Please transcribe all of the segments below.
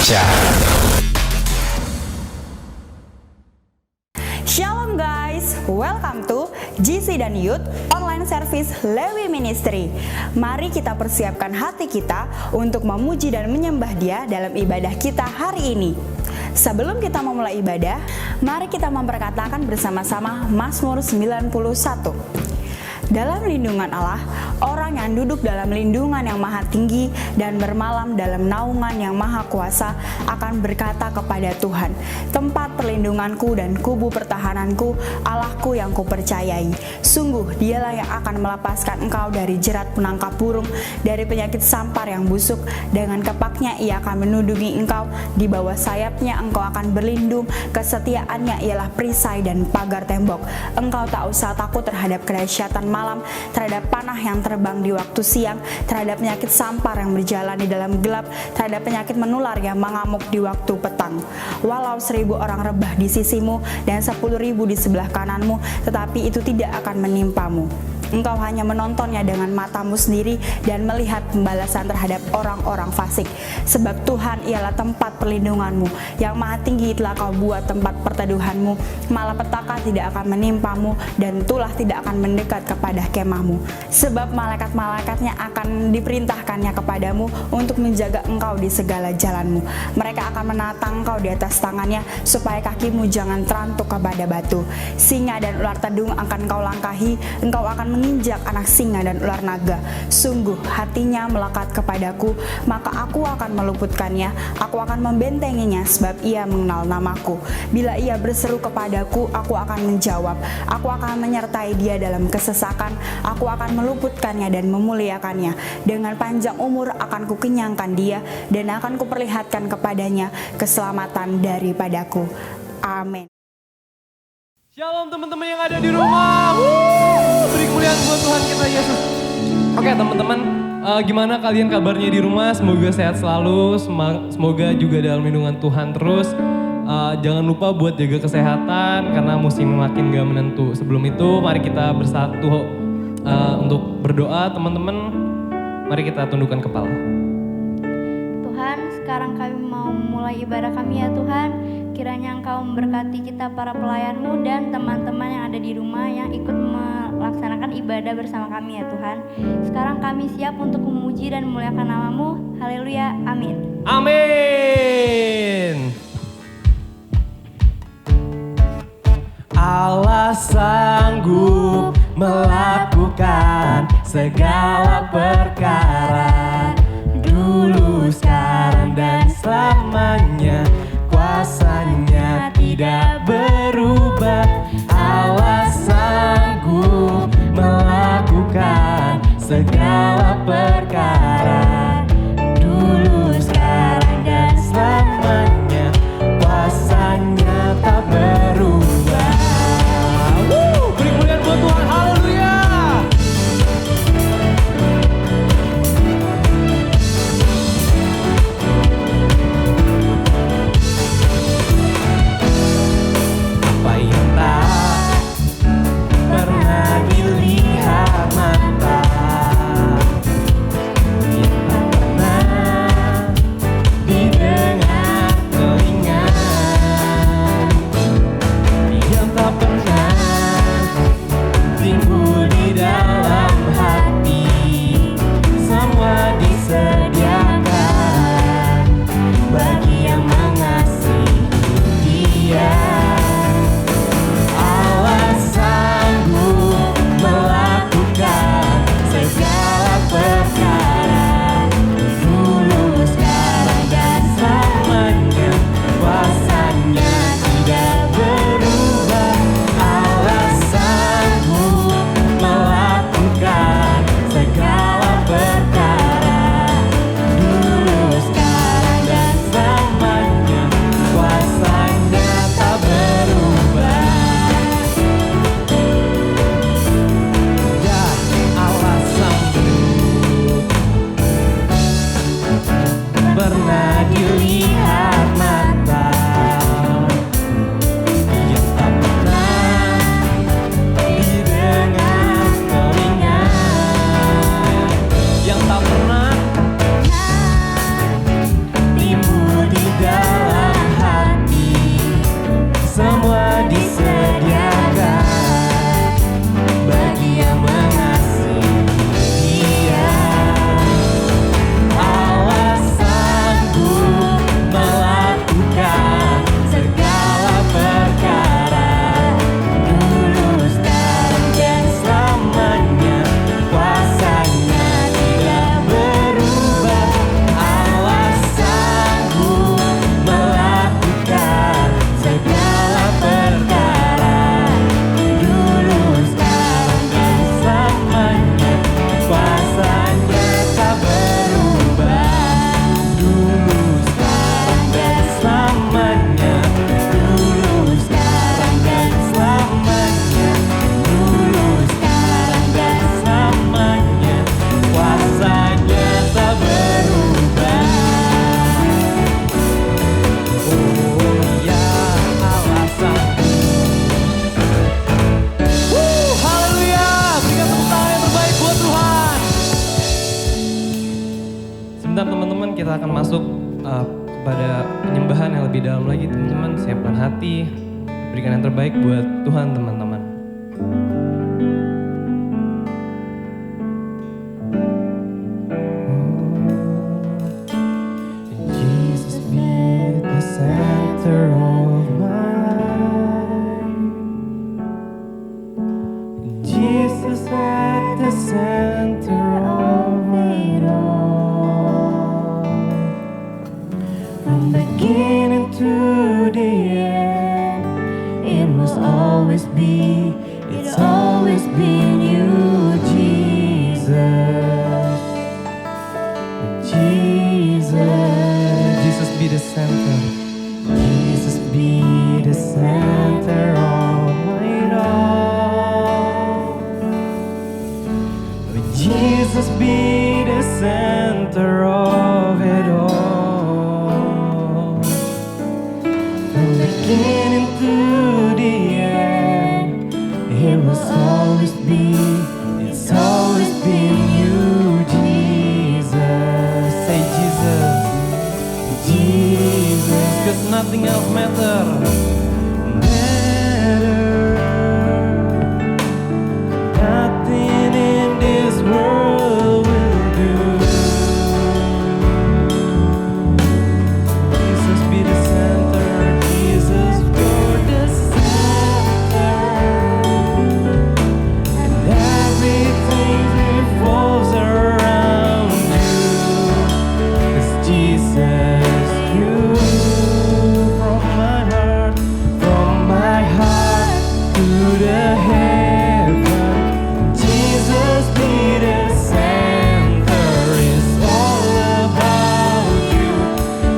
Indonesia. Shalom guys, welcome to GC dan Youth Online Service Lewi Ministry. Mari kita persiapkan hati kita untuk memuji dan menyembah Dia dalam ibadah kita hari ini. Sebelum kita memulai ibadah, mari kita memperkatakan bersama-sama Mazmur 91. Dalam lindungan Allah, orang yang duduk dalam lindungan yang maha tinggi dan bermalam dalam naungan yang maha kuasa akan berkata kepada Tuhan, tempat perlindunganku dan kubu pertahananku, Allahku yang kupercayai. Sungguh dialah yang akan melepaskan engkau dari jerat penangkap burung, dari penyakit sampar yang busuk. Dengan kepaknya ia akan menudungi engkau, di bawah sayapnya engkau akan berlindung. Kesetiaannya ialah perisai dan pagar tembok. Engkau tak usah takut terhadap kedahsyatan malam, terhadap panah yang terbang di waktu siang, terhadap penyakit sampar yang berjalan di dalam gelap, terhadap penyakit menular yang mengamuk di waktu petang. Walau 1000 orang rebah di sisimu dan 10.000 di sebelah kananmu, tetapi itu tidak akan menimpamu. Engkau hanya menontonnya dengan matamu sendiri dan melihat pembalasan terhadap orang-orang fasik. Sebab Tuhan ialah tempat perlindunganmu, yang maha tinggi telah kau buat tempat perteduhanmu. Malapetaka tidak akan menimpamu dan tulah tidak akan mendekat kepada kemahmu. Sebab malaikat-malaikatnya akan diperintahkannya kepadamu untuk menjaga engkau di segala jalanmu. Mereka akan menatang engkau di atas tangannya, supaya kakimu jangan terantuk kepada batu. Singa dan ular tedung akan kau langkahi, engkau akan menginjak anak singa dan ular naga. Sungguh hatinya melekat kepadaku, maka aku akan meluputkannya, aku akan membentenginya, sebab ia mengenal namaku. Bila ia berseru kepadaku, aku akan menjawab. Aku akan menyertai dia dalam kesesakan, aku akan meluputkannya dan memuliakannya. Dengan panjang umur akan kukenyangkan dia, dan akan kuperlihatkan kepadanya keselamatan daripadaku. Amin. Shalom teman-teman yang ada di rumah. Beri kemuliaan buat Tuhan kita Yesus. Oke teman-teman, gimana kalian kabarnya di rumah? Semoga sehat selalu, semoga juga dalam lindungan Tuhan terus. Jangan lupa buat jaga kesehatan karena musim makin gak menentu. Sebelum itu mari kita bersatu untuk berdoa teman-teman. Mari kita tundukkan kepala. Tuhan, sekarang kami mau mulai ibadah kami ya Tuhan. Kiranya Engkau memberkati kita para pelayan-Mu dan teman-teman yang ada di rumah yang ikut melaksanakan ibadah bersama kami ya Tuhan. Sekarang kami siap untuk memuji dan memuliakan nama-Mu. Haleluya, amin. Amin. Allah sanggup melakukan segala perkara, dulu, sekarang, dan selamanya. Kuasanya tidak berubah. Allah sanggup melakukan segala perkara, dulu, sekarang, dan selamanya. Kuasanya tak berubah. Beri kemuliaan buat Tuhan, haleluya. Apa yang tak pernah dilihat mata, yang tak pernah didengar telinga, yang tak pernah timbul di dalam hati, semua disediakan bagi yang mengasihi Dia. Allah sanggup melakukan segala perkara, dulu, sekarang, dan selamanya. Kuasanya tidak berubah. Allah sanggup melakukan segala perkara, dulu, sekarang, dan selamanya. Kuasanya tak berubah. Ya, Allah sanggup. Pernah dilihat mata, yang tak pernah didengar telinga, yang tak pernah timbul di kepada penyembahan yang lebih dalam lagi teman-teman. Siapkan hati, berikan yang terbaik buat Tuhan teman-teman. Jesus be the center of my Jesus at the center of it all. From beginning to the end, it must always be, it's always been you, Jesus. Jesus be the center. Jesus be the center of it all. Jesus be the center of it all. From beginning to the end, it must always be, it's always been you, Jesus. Say Jesus, Jesus, 'cause nothing else matters. Nothing in this world will do. Jesus be the center, Jesus you're the center, and everything revolves around you. 'Cause Jesus, you from my heart to the heaven. Jesus be the center, it's all about you.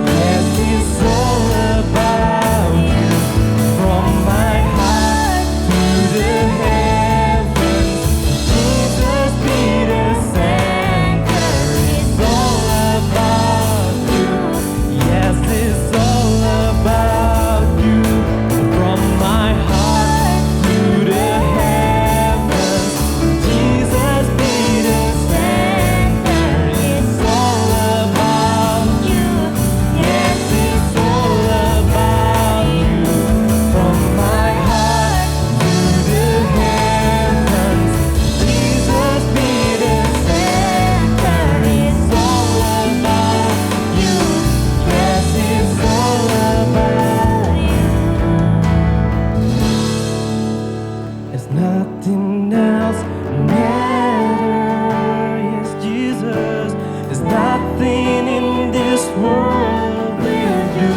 Yes, it's all about you. From my heart to the heavens, Jesus be the center, it's all about you. Yes, it's all about you. From my heart to the heavens, Jesus be the center, it's all about you. Yes, it's all about you. From my heart to the heavens, Jesus be the center, it's all about you. Yes, it's all about you. There's nothing else matters. Yes, Jesus, there's nothing in this world will do.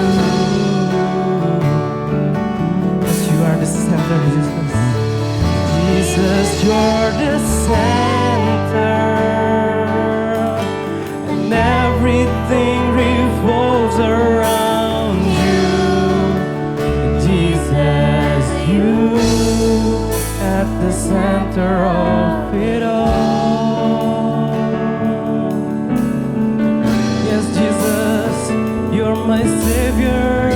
'Cause you are the center, Jesus. Jesus, you're the center, and everything revolves around you. Jesus, you at the center of it all. Yes, Jesus, you're my Savior.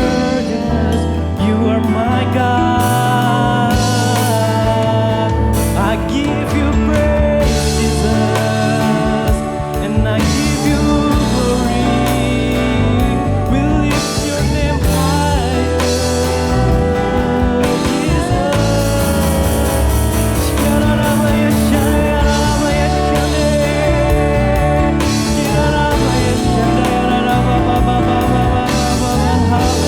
Yes, you are my God. I give you praise, Jesus, and I give you glory. We lift your name higher, Jesus. Hallelujah.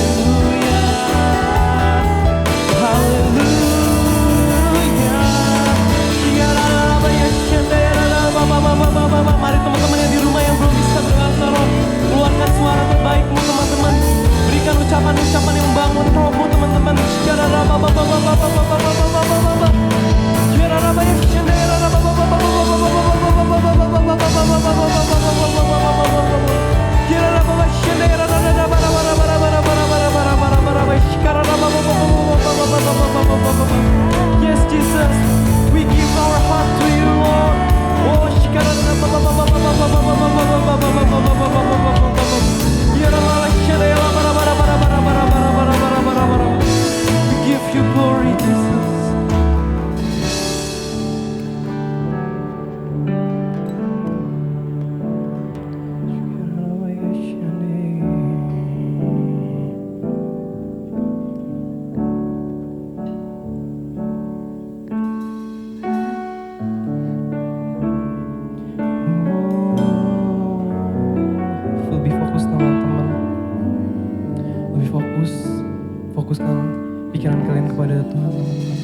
fokuskan pikiran kalian kepada Tuhan, teman-teman.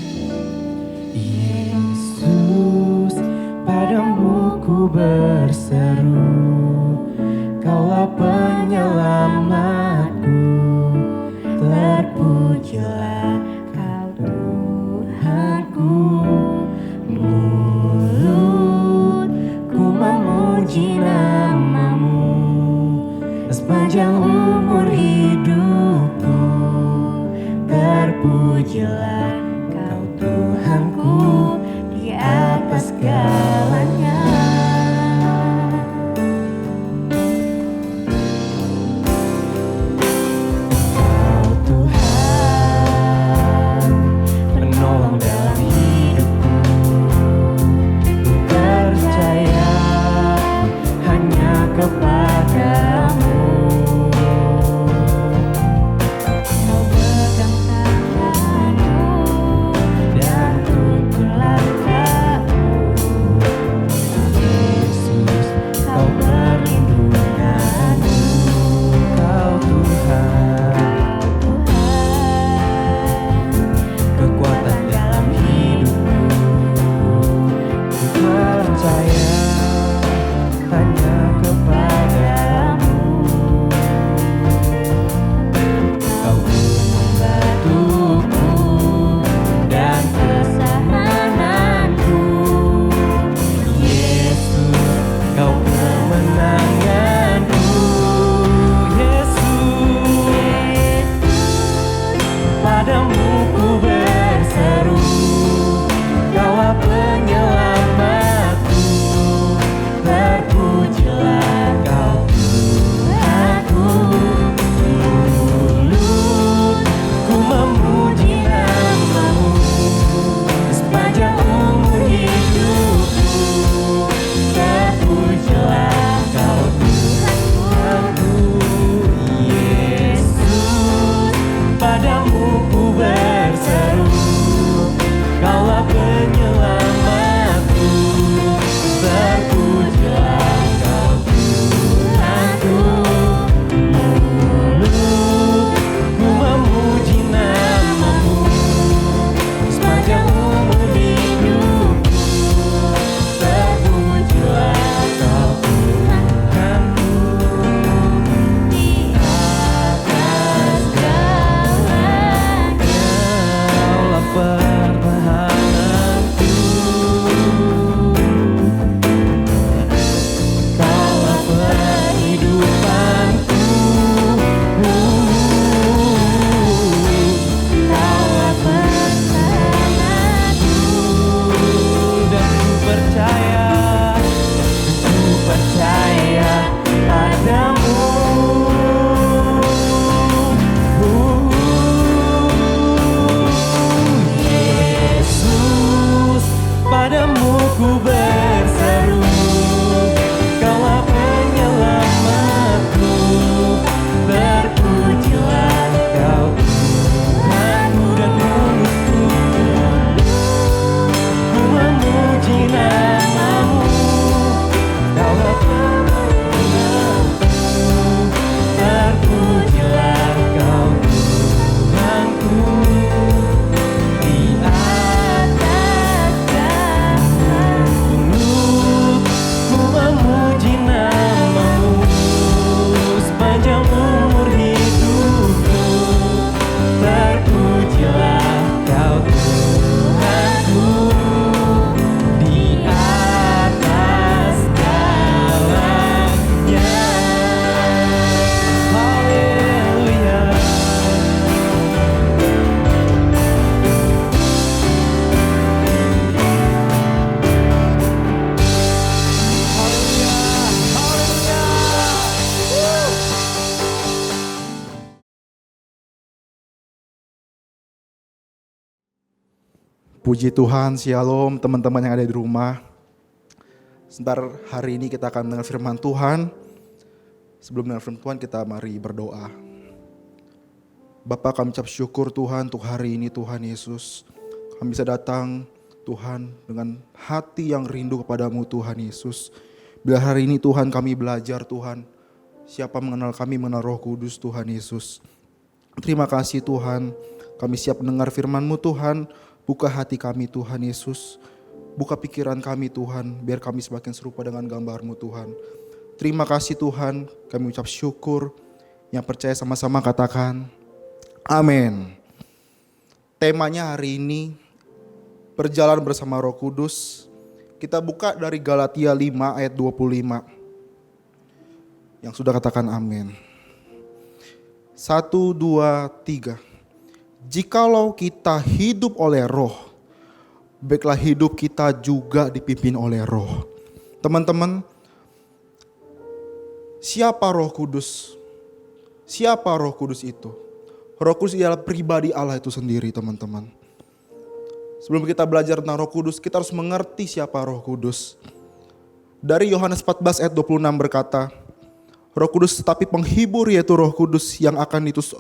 Yesus, padamu ku berseru, Kaulah penyelamatku, terpujilah Kau Tuhanku. Mulutku memuji namamu sepanjang umur hidupku, terpujilah Kau Tuhanku di atas segalanya. Kau Tuhan, penolong dalam hidupku, ku percaya hanya kepadamu. Kau pegang tanganku Dan tuntun langkahku, Yesus, Kau perlindunganku. Kau Tuhan, kekuatan dalam hidupku, ku percaya hanya kepadamu. Kau membantuku dan kesahananku, Yesus, Kau kemenanganku. Yesus, padamu ku berseru, Kaulah penyelamatku, terpujilah Kau Tuhanku. Mulutku memuji namamu sepanjang umur hidupku, terpujilah Kau Tuhanku. Yesus, padamu ku berseru, Kaulah penyelamatku, terpujilah Kau Tuhanku. Mulutku memuji namamu sepanjang umur hidupku, terpujilah Kau Tuhanku di atas segalanya. Kaulah pertahananku, Kaulah perhidupanku, Kaulah pertahananku. Dan ku percaya padamu. Yesus, padamu ku berseru, Kaulah penyelamatku, terpujilah Kau Tuhanku. Dan mulutku ku memuji namamu, Kaulah penyelamatku, terpujilah Kau Tuhanku di atas mulutku memuji namamu sepanjang umur hidupku, terpujilah Kau Tuhanku di atas segalanya. Haleluya. Puji Tuhan, Shalom teman-teman yang ada di rumah. Sebentar hari ini kita akan mendengar firman Tuhan. Sebelum mendengar firman Tuhan, kita mari berdoa. Bapa, kami ucap syukur Tuhan untuk hari ini Tuhan Yesus. Kami bisa datang Tuhan dengan hati yang rindu kepadamu Tuhan Yesus. Bila hari ini Tuhan kami belajar Tuhan, siapa mengenal kami mengenal Roh Kudus Tuhan Yesus. Terima kasih Tuhan, kami siap mendengar firman-Mu Tuhan. Buka hati kami Tuhan Yesus, buka pikiran kami Tuhan, biar kami semakin serupa dengan gambar-Mu Tuhan. Terima kasih Tuhan, kami ucap syukur. Yang percaya sama-sama katakan amin. Temanya hari ini berjalan bersama Roh Kudus. Kita buka dari Galatia 5 ayat 25. Yang sudah katakan amin. 1, 2, 3. Jikalau kita hidup oleh Roh, baiklah hidup kita juga dipimpin oleh Roh. Teman-teman, siapa Roh Kudus? Siapa Roh Kudus itu? Roh Kudus ialah pribadi Allah itu sendiri, teman-teman. Sebelum kita belajar tentang Roh Kudus, kita harus mengerti siapa Roh Kudus. Dari Yohanes 14 ayat 26 berkata, Roh Kudus tetapi penghibur yaitu Roh Kudus yang akan diutus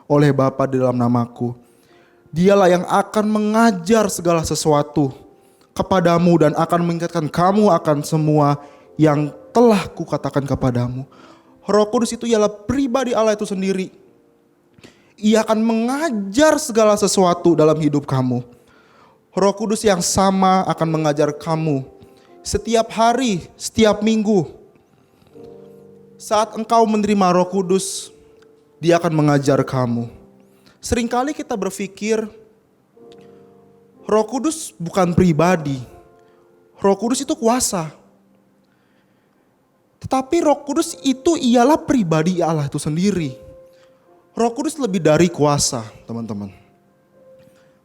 oleh Bapa di dalam namaku. Dialah yang akan mengajar segala sesuatu kepadamu dan akan mengingatkan kamu akan semua yang telah kukatakan kepadamu. Roh Kudus itu ialah pribadi Allah itu sendiri. Ia akan mengajar segala sesuatu dalam hidup kamu. Roh Kudus yang sama akan mengajar kamu setiap hari, setiap minggu. Saat engkau menerima Roh Kudus, Dia akan mengajar kamu. Seringkali kita berpikir Roh Kudus bukan pribadi. Roh Kudus itu kuasa. Tetapi Roh Kudus itu ialah pribadi Allah itu sendiri. Roh Kudus lebih dari kuasa, teman-teman.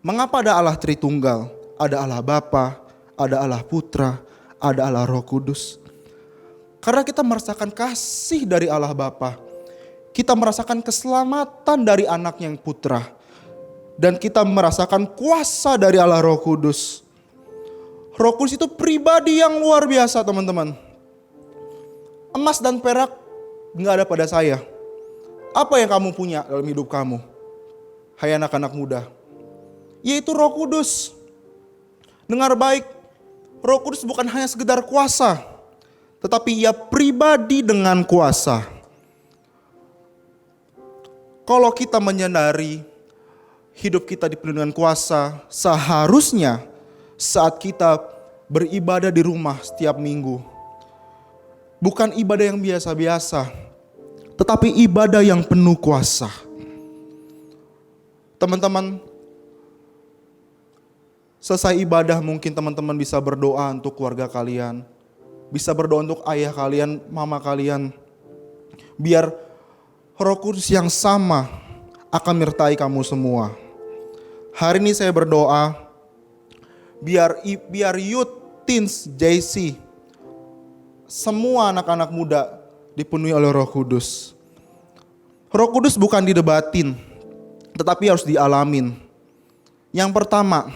Mengapa ada Allah Tritunggal? Ada Allah Bapa, ada Allah Putra, ada Allah Roh Kudus. Karena kita merasakan kasih dari Allah Bapa. Kita merasakan keselamatan dari anak yang putra. Dan kita merasakan kuasa dari Allah Roh Kudus. Roh Kudus itu pribadi yang luar biasa, teman-teman. Emas dan perak gak ada pada saya. Apa yang kamu punya dalam hidup kamu? Hai anak-anak muda. Yaitu Roh Kudus. Dengar baik, Roh Kudus bukan hanya sekedar kuasa, tetapi Ia pribadi dengan kuasa. Kalau kita menyadari hidup kita dipenuhi dengan kuasa, seharusnya saat kita beribadah di rumah setiap minggu, bukan ibadah yang biasa-biasa, tetapi ibadah yang penuh kuasa. Teman-teman, selesai ibadah mungkin teman-teman bisa berdoa untuk keluarga kalian. Bisa berdoa untuk ayah kalian, mama kalian. Biar Roh Kudus yang sama akan menyertai kamu semua. Hari ini saya berdoa, biar youth, teens, JC, semua anak-anak muda dipenuhi oleh Roh Kudus. Roh Kudus bukan didebatin, tetapi harus dialamin. Yang pertama,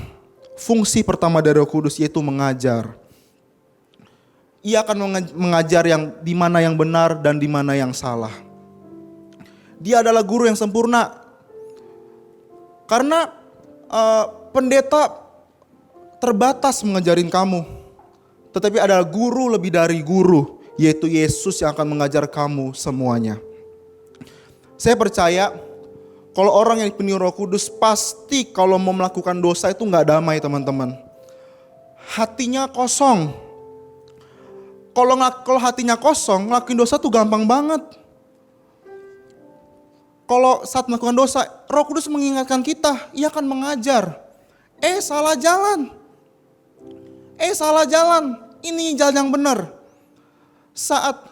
fungsi pertama dari Roh Kudus yaitu mengajar. Ia akan mengajar yang di mana yang benar dan di mana yang salah. Dia adalah guru yang sempurna. Karena pendeta terbatas mengajarin kamu. Tetapi ada guru lebih dari guru, yaitu Yesus yang akan mengajar kamu semuanya. Saya percaya kalau orang yang dipenuhi Roh Kudus pasti kalau mau melakukan dosa itu gak damai, teman-teman. Hatinya kosong. Kalau hatinya kosong, ngelakuin dosa tuh gampang banget. Kalau saat melakukan dosa, Roh Kudus mengingatkan kita, Ia akan mengajar. Salah jalan. Salah jalan. Ini jalan yang benar. Saat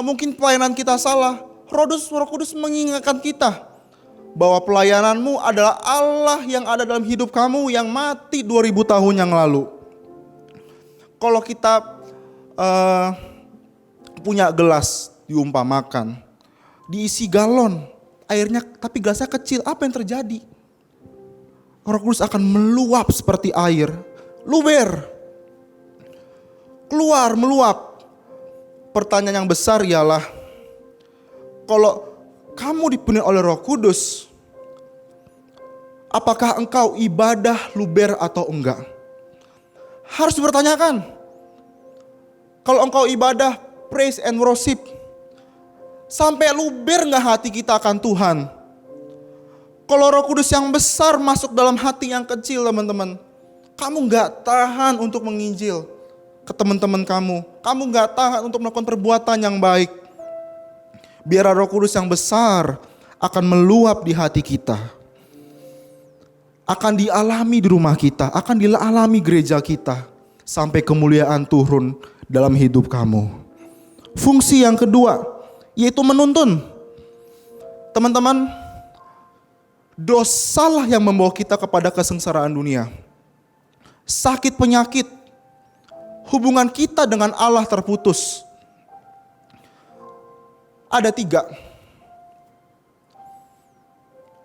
mungkin pelayanan kita salah, Roh Kudus mengingatkan kita bahwa pelayananmu adalah Allah yang ada dalam hidup kamu yang mati 2000 tahun yang lalu. Kalau kita punya gelas diumpamakan, diisi galon, airnya tapi gelasnya kecil, apa yang terjadi? Roh Kudus akan meluap seperti air, luber, keluar meluap. Pertanyaan yang besar ialah, kalau kamu dipenuhi oleh Roh Kudus, apakah engkau ibadah luber atau enggak? Harus dipertanyakan. Kalau engkau ibadah praise and worship, sampai luber gak hati kita akan Tuhan? Kalau Roh Kudus yang besar masuk dalam hati yang kecil, teman-teman, kamu gak tahan untuk menginjil ke teman-teman kamu. Kamu gak tahan untuk melakukan perbuatan yang baik. Biar Roh Kudus yang besar akan meluap di hati kita. Akan dialami di rumah kita, akan dialami gereja kita. Sampai kemuliaan turun dalam hidup kamu. Fungsi yang kedua, yaitu menuntun. Teman-teman, dosalah yang membawa kita kepada kesengsaraan dunia. Sakit penyakit, hubungan kita dengan Allah terputus. Ada 3.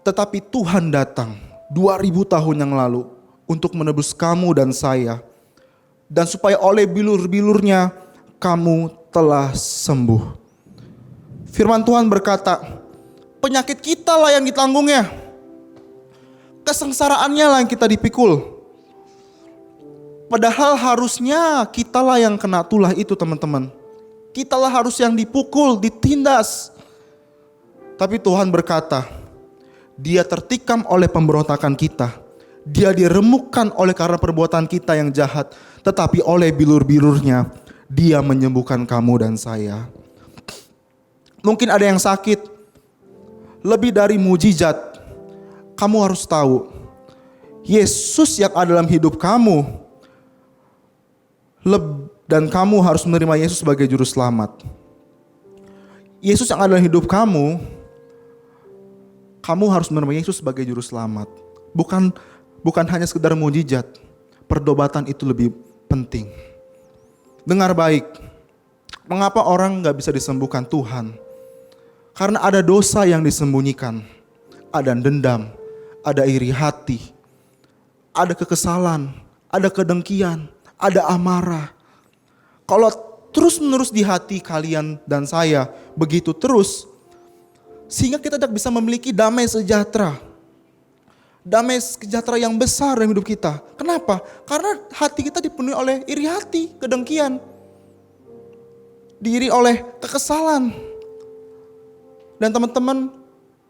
Tetapi Tuhan datang 2000 tahun yang lalu untuk menebus kamu dan saya. Dan supaya oleh bilur-bilurnya kamu telah sembuh. Firman Tuhan berkata, penyakit kita lah yang ditanggungnya. Kesengsaraannya lah yang kita dipikul. Padahal harusnya kitalah yang kena tulah itu, teman-teman. Kitalah harus yang dipukul, ditindas. Tapi Tuhan berkata, Dia tertikam oleh pemberontakan kita. Dia diremukkan oleh karena perbuatan kita yang jahat. Tetapi oleh bilur-bilurnya Dia menyembuhkan kamu dan saya. Mungkin ada yang sakit. Lebih dari mujizat, kamu harus tahu, Yesus yang ada dalam hidup kamu, dan kamu harus menerima Yesus sebagai juru selamat. Yesus yang ada dalam hidup kamu harus menerima Yesus sebagai juru selamat. Bukan hanya sekedar mujizat, perdobatan itu lebih penting. Dengar baik, mengapa orang gak bisa disembuhkan Tuhan? Karena ada dosa yang disembunyikan, ada dendam, ada iri hati, ada kekesalan, ada kedengkian, ada amarah. Kalau terus-menerus di hati kalian dan saya begitu terus, sehingga kita tidak bisa memiliki damai sejahtera. Damai sejahtera yang besar dalam hidup kita. Kenapa? Karena hati kita dipenuhi oleh iri hati, kedengkian. Diiri oleh kekesalan. Dan teman-teman,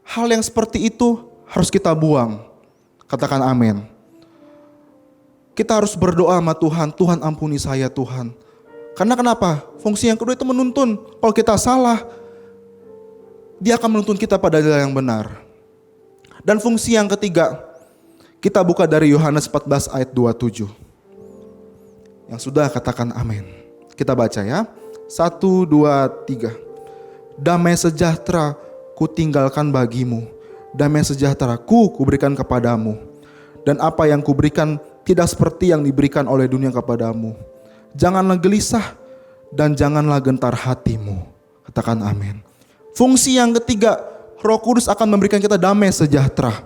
hal yang seperti itu harus kita buang. Katakan amin. Kita harus berdoa sama Tuhan, Tuhan ampuni saya Tuhan. Karena kenapa? Fungsi yang kedua itu menuntun. Kalau kita salah, Dia akan menuntun kita pada jalan yang benar. Dan fungsi yang ketiga, kita buka dari Yohanes 14 ayat 27. Yang sudah katakan amin. Kita baca ya. 1, 2, 3. Damai sejahtera ku tinggalkan bagimu. Damai sejahtera ku berikan kepadamu. Dan apa yang kuberikan tidak seperti yang diberikan oleh dunia kepadamu. Janganlah gelisah dan janganlah gentar hatimu. Katakan amin. Fungsi yang ketiga, Roh Kudus akan memberikan kita damai sejahtera.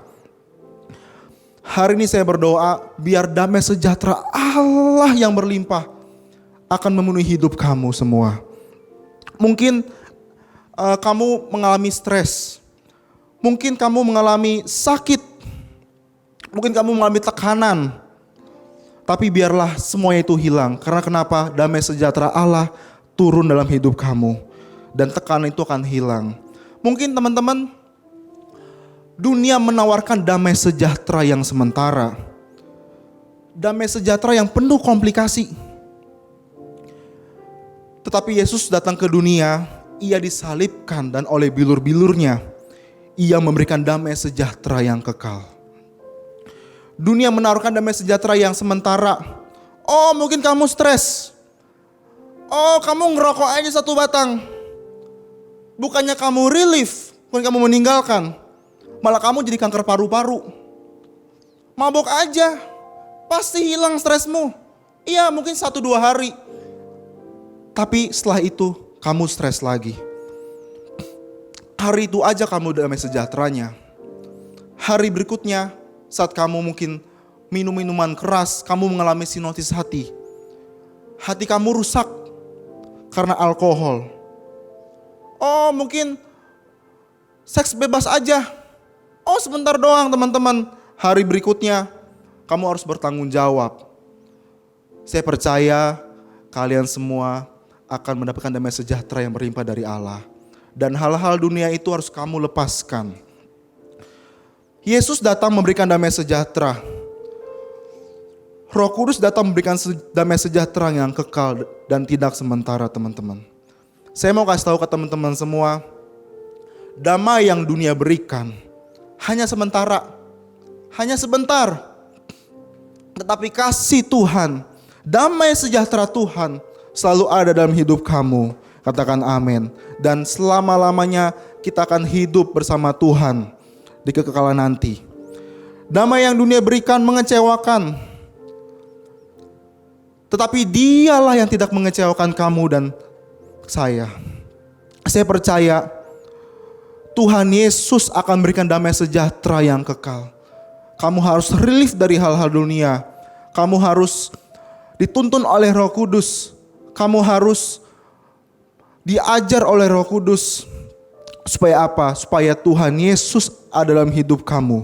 Hari ini saya berdoa biar damai sejahtera Allah yang berlimpah akan memenuhi hidup kamu semua. Mungkin kamu mengalami stres. Mungkin kamu mengalami sakit. Mungkin kamu mengalami tekanan. Tapi biarlah semuanya itu hilang. Karena kenapa? Damai sejahtera Allah turun dalam hidup kamu. Dan tekanan itu akan hilang. Mungkin teman-teman, dunia menawarkan damai sejahtera yang sementara. Damai sejahtera yang penuh komplikasi. Tetapi Yesus datang ke dunia, Ia disalibkan dan oleh bilur-bilurnya, Ia memberikan damai sejahtera yang kekal. Dunia menawarkan damai sejahtera yang sementara. Oh mungkin kamu stres. Oh kamu ngerokok aja 1 batang. Bukannya kamu relief, bukan kamu meninggalkan. Malah kamu jadi kanker paru-paru. Mabok aja, pasti hilang stresmu. Iya mungkin 1-2 hari. Tapi setelah itu kamu stres lagi. Hari itu aja kamu damai sejahteranya. Hari berikutnya saat kamu mungkin minum minuman keras, kamu mengalami sinusitis hati. Hati kamu rusak karena alkohol. Oh mungkin seks bebas aja. Oh sebentar doang teman-teman. Hari berikutnya kamu harus bertanggung jawab. Saya percaya kalian semua akan mendapatkan damai sejahtera yang berlimpah dari Allah. Dan hal-hal dunia itu harus kamu lepaskan. Yesus datang memberikan damai sejahtera. Roh Kudus datang memberikan damai sejahtera yang kekal dan tidak sementara, teman-teman. Saya mau kasih tahu ke teman-teman semua, damai yang dunia berikan hanya sementara, hanya sebentar. Tetapi kasih Tuhan, damai sejahtera Tuhan selalu ada dalam hidup kamu. Katakan amin. Dan selama-lamanya kita akan hidup bersama Tuhan di kekekalan nanti. Damai yang dunia berikan mengecewakan, tetapi Dialah yang tidak mengecewakan kamu dan saya. Saya percaya Tuhan Yesus akan berikan damai sejahtera yang kekal. Kamu harus relief dari hal-hal dunia. Kamu harus dituntun oleh Roh Kudus. Kamu harus diajar oleh Roh Kudus. Supaya apa? Supaya Tuhan Yesus ada dalam hidup kamu.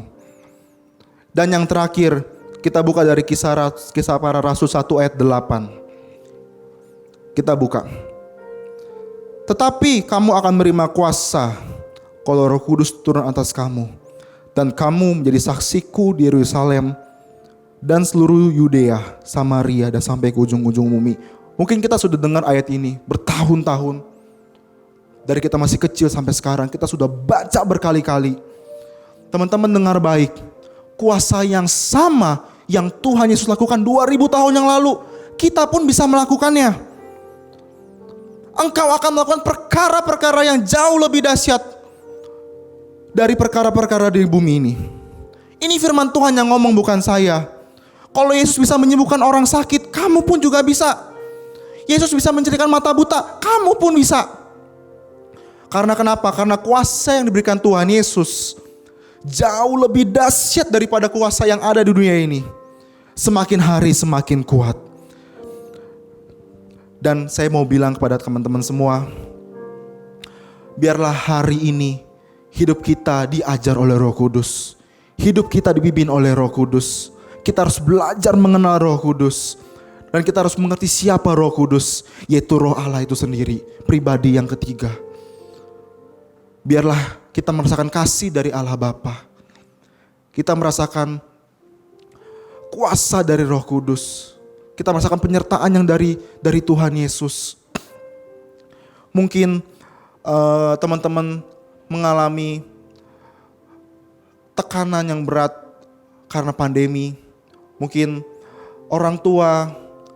Dan yang terakhir, kita buka dari kisah para rasul 1 ayat 8. Kita buka. Tetapi kamu akan menerima kuasa kalau Roh Kudus turun atas kamu. Dan kamu menjadi saksiku di Yerusalem dan seluruh Yudea, Samaria, dan sampai ke ujung-ujung bumi. Mungkin kita sudah dengar ayat ini bertahun-tahun. Dari kita masih kecil sampai sekarang kita sudah baca berkali-kali. Teman-teman dengar baik. Kuasa yang sama yang Tuhan Yesus lakukan 2000 tahun yang lalu, kita pun bisa melakukannya. Engkau akan melakukan perkara-perkara yang jauh lebih dahsyat dari perkara-perkara di bumi ini. Ini firman Tuhan yang ngomong, bukan saya. Kalau Yesus bisa menyembuhkan orang sakit, kamu pun juga bisa. Yesus bisa menceritakan mata buta, kamu pun bisa. Karena kenapa? Karena kuasa yang diberikan Tuhan Yesus jauh lebih dahsyat daripada kuasa yang ada di dunia ini. Semakin hari semakin kuat. Dan saya mau bilang kepada teman-teman semua, biarlah hari ini hidup kita diajar oleh Roh Kudus. Hidup kita dipimpin oleh Roh Kudus. Kita harus belajar mengenal Roh Kudus. Dan kita harus mengerti siapa Roh Kudus, yaitu Roh Allah itu sendiri, pribadi yang ketiga. Biarlah kita merasakan kasih dari Allah Bapa. Kita merasakan kuasa dari Roh Kudus. Kita merasakan penyertaan yang dari Tuhan Yesus. Mungkin teman-teman mengalami tekanan yang berat karena pandemi. Mungkin orang tua,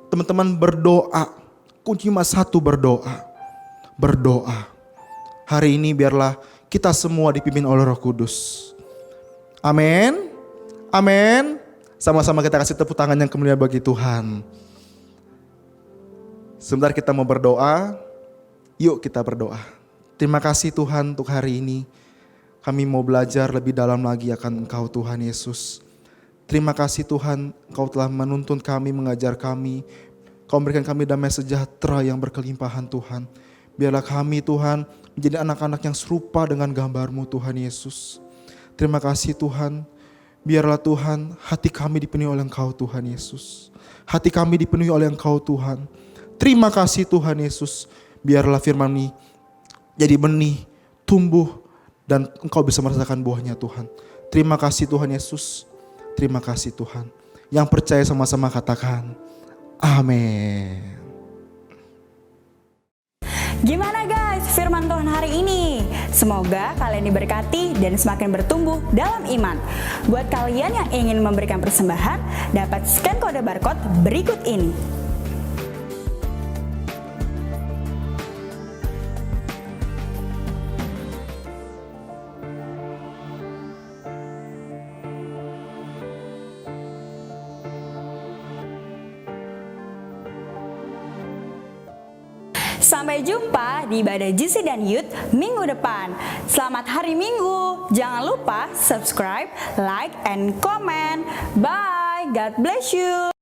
teman-teman berdoa. Kunci cuma satu, berdoa. Berdoa. Hari ini biarlah kita semua dipimpin oleh Roh Kudus. Amin. Amin. Sama-sama kita kasih tepuk tangan yang kemuliaan bagi Tuhan. Sebentar kita mau berdoa. Yuk kita berdoa. Terima kasih Tuhan untuk hari ini. Kami mau belajar lebih dalam lagi akan Engkau Tuhan Yesus. Terima kasih Tuhan, Engkau telah menuntun kami, mengajar kami. Kau memberikan kami damai sejahtera yang berkelimpahan Tuhan. Biarlah kami Tuhan menjadi anak-anak yang serupa dengan gambar-Mu Tuhan Yesus. Terima kasih Tuhan. Biarlah Tuhan hati kami dipenuhi oleh Engkau Tuhan Yesus. Hati kami dipenuhi oleh Engkau Tuhan. Terima kasih Tuhan Yesus. Biarlah firman ini jadi benih, tumbuh, dan Engkau bisa merasakan buahnya Tuhan. Terima kasih Tuhan Yesus. Terima kasih Tuhan. Yang percaya sama-sama katakan amin. Gimana guys firman Tuhan hari ini? Semoga kalian diberkati dan semakin bertumbuh dalam iman. Buat kalian yang ingin memberikan persembahan, dapat scan kode barcode berikut ini. Sampai jumpa di ibadah GC dan Youth minggu depan. Selamat hari Minggu. Jangan lupa subscribe, like, and comment. Bye. God bless you.